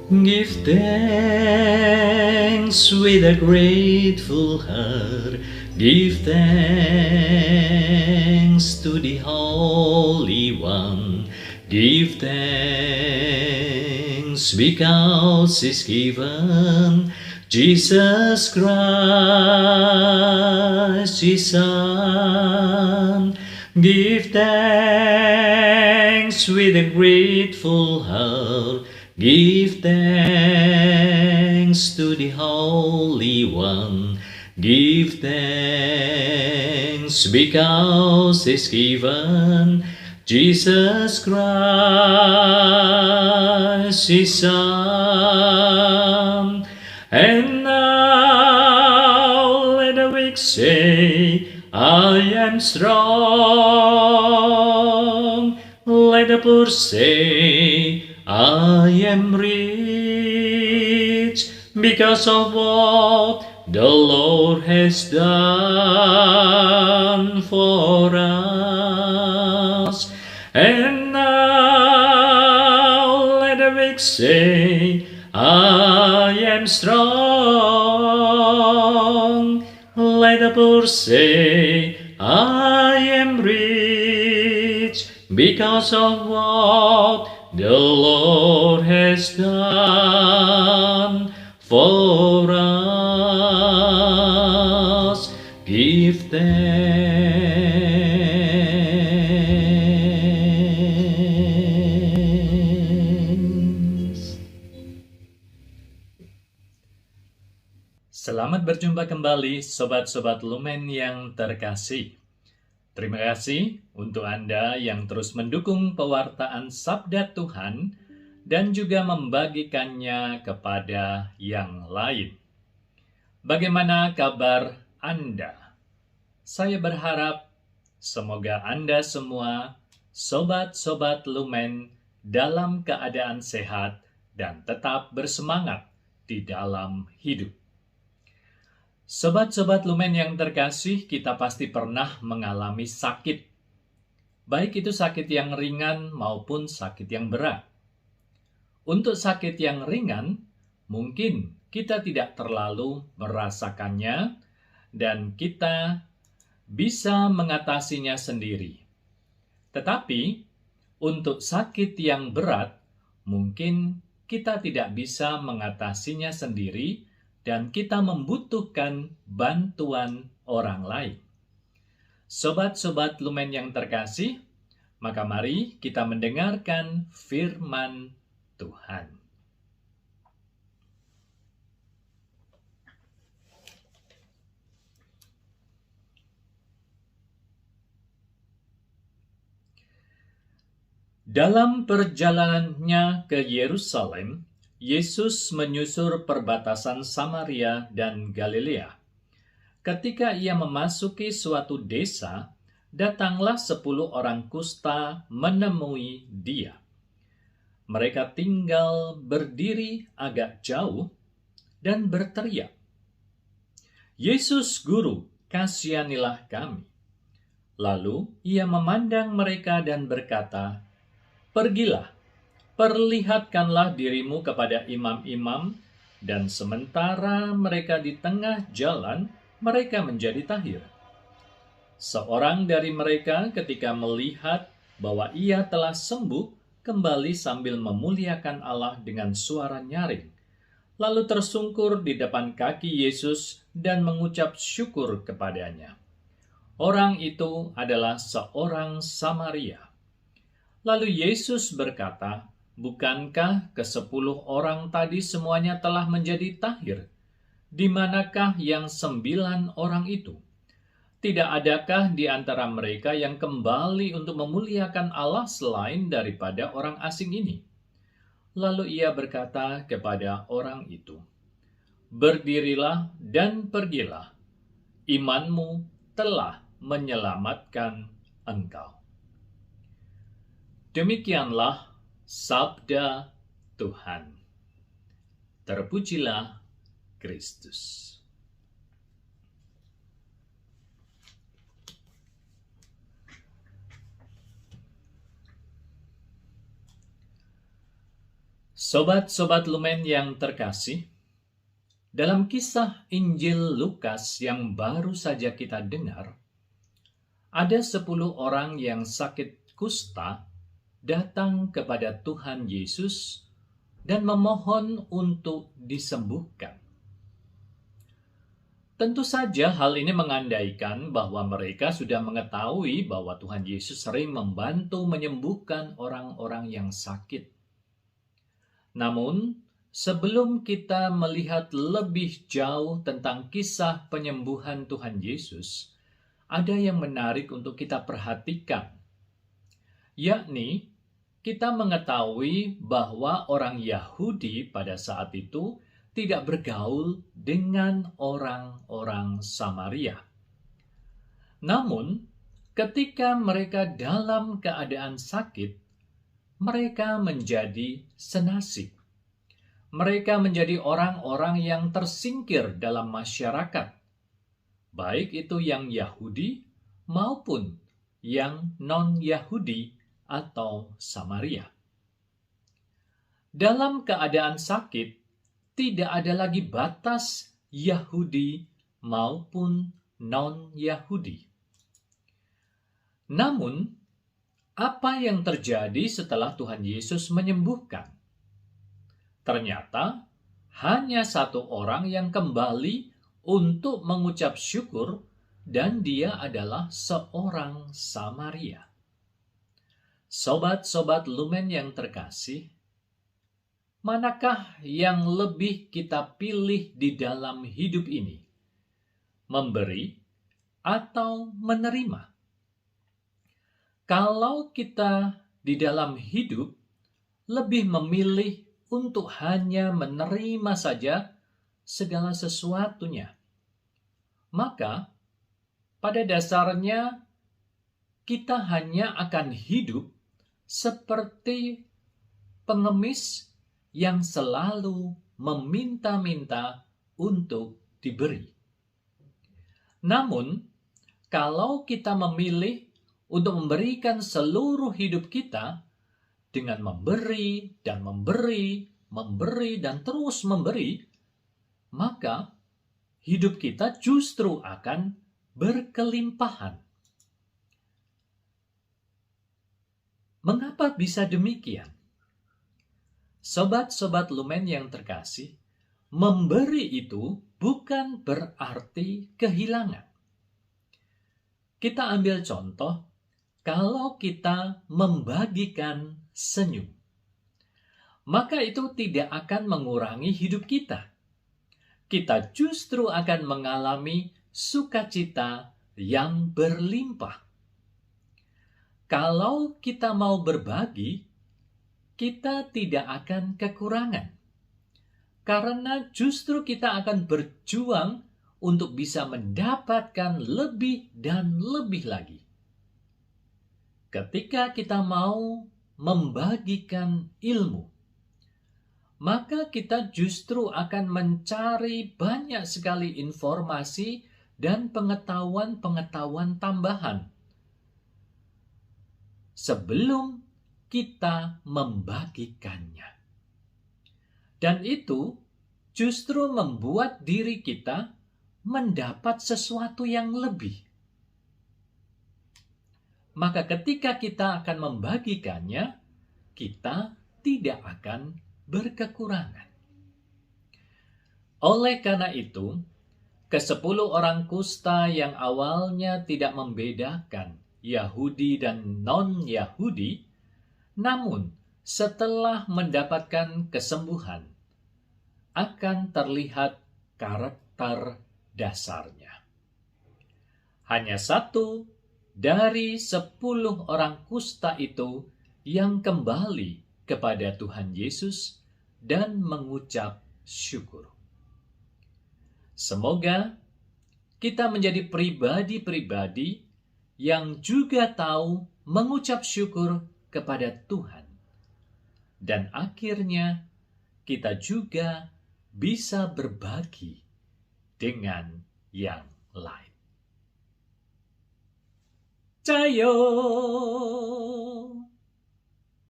Give thanks with a grateful heart. Give thanks to the Holy One. Give thanks because He's given Jesus Christ, His Son. Give thanks with a grateful heart. Give thanks to the Holy One. Give thanks because He's given Jesus Christ, His Son. And now let the weak say, I am strong. Let the poor say, I am rich because of what the Lord has done for us. And now let the weak say, I am strong. Let the poor say, I am rich because of what the Lord has done for us. Give thanks. Selamat berjumpa kembali sobat-sobat Lumen yang terkasih. Terima kasih untuk Anda yang terus mendukung pewartaan Sabda Tuhan dan juga membagikannya kepada yang lain. Bagaimana kabar Anda? Saya berharap semoga Anda semua, sobat-sobat Lumen, dalam keadaan sehat dan tetap bersemangat di dalam hidup. Sobat-sobat Lumen yang terkasih, kita pasti pernah mengalami sakit. Baik itu sakit yang ringan maupun sakit yang berat. Untuk sakit yang ringan, mungkin kita tidak terlalu merasakannya dan kita bisa mengatasinya sendiri. Tetapi, untuk sakit yang berat, mungkin kita tidak bisa mengatasinya sendiri dan kita membutuhkan bantuan orang lain. Sobat-sobat Lumen yang terkasih, maka mari kita mendengarkan firman Tuhan. Dalam perjalanannya ke Yerusalem, Yesus menyusur perbatasan Samaria dan Galilea. Ketika ia memasuki suatu desa, datanglah 10 orang kusta menemui dia. Mereka tinggal berdiri agak jauh dan berteriak, Yesus Guru, kasihanilah kami. Lalu ia memandang mereka dan berkata, pergilah, perlihatkanlah dirimu kepada imam-imam, dan sementara mereka di tengah jalan, mereka menjadi tahir. Seorang dari mereka ketika melihat bahwa ia telah sembuh, kembali sambil memuliakan Allah dengan suara nyaring, lalu tersungkur di depan kaki Yesus dan mengucap syukur kepadanya. Orang itu adalah seorang Samaria. Lalu Yesus berkata, bukankah ke-10 orang tadi semuanya telah menjadi tahir? Di manakah yang 9 orang itu? Tidak adakah di antara mereka yang kembali untuk memuliakan Allah selain daripada orang asing ini? Lalu ia berkata kepada orang itu, berdirilah dan pergilah, imanmu telah menyelamatkan engkau. Demikianlah sabda Tuhan. Terpujilah Kristus. Sobat-sobat Lumen yang terkasih, dalam kisah Injil Lukas yang baru saja kita dengar, ada 10 orang yang sakit kusta datang kepada Tuhan Yesus dan memohon untuk disembuhkan. Tentu saja hal ini mengandaikan bahwa mereka sudah mengetahui bahwa Tuhan Yesus sering membantu menyembuhkan orang-orang yang sakit. Namun, sebelum kita melihat lebih jauh tentang kisah penyembuhan Tuhan Yesus, ada yang menarik untuk kita perhatikan, yakni kita mengetahui bahwa orang Yahudi pada saat itu tidak bergaul dengan orang-orang Samaria. Namun, ketika mereka dalam keadaan sakit, mereka menjadi senasib. Mereka menjadi orang-orang yang tersingkir dalam masyarakat, baik itu yang Yahudi maupun yang non-Yahudi atau Samaria. Dalam keadaan sakit, tidak ada lagi batas Yahudi maupun non-Yahudi. Namun, apa yang terjadi setelah Tuhan Yesus menyembuhkan? Ternyata hanya satu orang yang kembali untuk mengucap syukur, dan dia adalah seorang Samaria. Sobat-sobat Lumen yang terkasih, manakah yang lebih kita pilih di dalam hidup ini? Memberi atau menerima? Kalau kita di dalam hidup lebih memilih untuk hanya menerima saja segala sesuatunya, maka pada dasarnya kita hanya akan hidup seperti pengemis yang selalu meminta-minta untuk diberi. Namun, kalau kita memilih untuk memberikan seluruh hidup kita dengan memberi dan memberi, memberi dan terus memberi, maka hidup kita justru akan berkelimpahan. Mengapa bisa demikian? Sobat-sobat Lumen yang terkasih, memberi itu bukan berarti kehilangan. Kita ambil contoh, kalau kita membagikan senyum, maka itu tidak akan mengurangi hidup kita. Kita justru akan mengalami sukacita yang berlimpah. Kalau kita mau berbagi, kita tidak akan kekurangan. Karena justru kita akan berjuang untuk bisa mendapatkan lebih dan lebih lagi. Ketika kita mau membagikan ilmu, maka kita justru akan mencari banyak sekali informasi dan pengetahuan-pengetahuan tambahan sebelum kita membagikannya. Dan itu justru membuat diri kita mendapat sesuatu yang lebih. Maka ketika kita akan membagikannya, kita tidak akan berkekurangan. Oleh karena itu, ke-10 orang kusta yang awalnya tidak membedakan Yahudi dan non-Yahudi, namun setelah mendapatkan kesembuhan, akan terlihat karakter dasarnya. Hanya satu dari 10 orang kusta itu yang kembali kepada Tuhan Yesus dan mengucap syukur. Semoga kita menjadi pribadi-pribadi yang juga tahu mengucap syukur kepada Tuhan. Dan akhirnya kita juga bisa berbagi dengan yang lain. 加油！